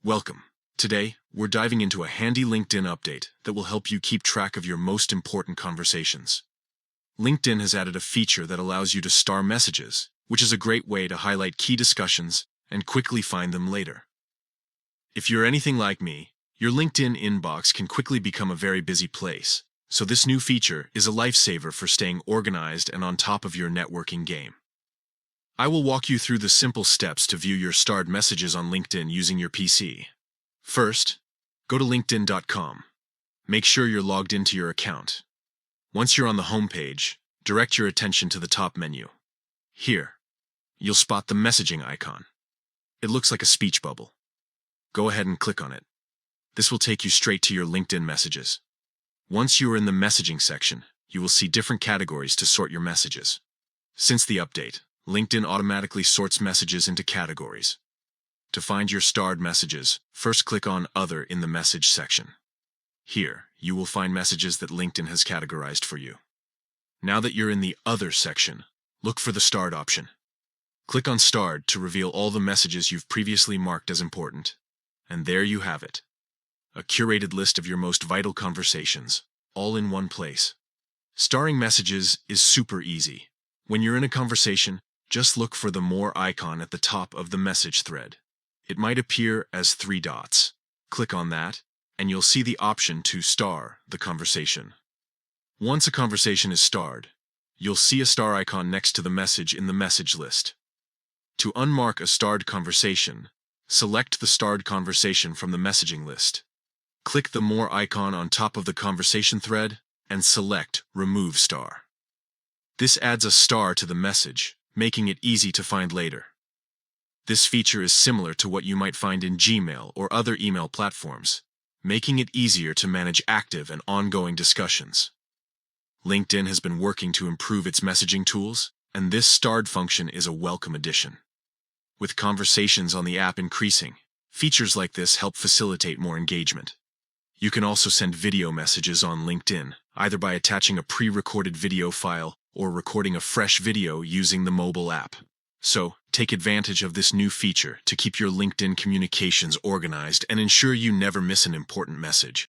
Welcome. Today, we're diving into a handy LinkedIn update that will help you keep track of your most important conversations. LinkedIn has added a feature that allows you to star messages, which is a great way to highlight key discussions and quickly find them later. If you're anything like me, your LinkedIn inbox can quickly become a very busy place, so this new feature is a lifesaver for staying organized and on top of your networking game. I will walk you through the simple steps to view your starred messages on LinkedIn using your PC. First, go to linkedin.com. Make sure you're logged into your account. Once you're on the home page, direct your attention to the top menu. Here, you'll spot the messaging icon. It looks like a speech bubble. Go ahead and click on it. This will take you straight to your LinkedIn messages. Once you are in the messaging section, you will see different categories to sort your messages. Since the update, LinkedIn automatically sorts messages into categories. To find your starred messages, first click on Other in the Message section. Here, you will find messages that LinkedIn has categorized for you. Now that you're in the Other section, look for the Starred option. Click on Starred to reveal all the messages you've previously marked as important. And there you have it. A curated list of your most vital conversations, all in one place. Starring messages is super easy. When you're in a conversation, just look for the More icon at the top of the message thread. It might appear as 3 dots. Click on that, and you'll see the option to star the conversation. Once a conversation is starred, you'll see a star icon next to the message in the message list. To unmark a starred conversation, select the starred conversation from the messaging list. Click the More icon on top of the conversation thread, and select Remove Star. This adds a star to the message, making it easy to find later. This feature is similar to what you might find in Gmail or other email platforms, making it easier to manage active and ongoing discussions. LinkedIn has been working to improve its messaging tools, and this starred function is a welcome addition. With conversations on the app increasing, features like this help facilitate more engagement. You can also send video messages on LinkedIn, either by attaching a pre-recorded video file or recording a fresh video using the mobile app. So, take advantage of this new feature to keep your LinkedIn communications organized and ensure you never miss an important message.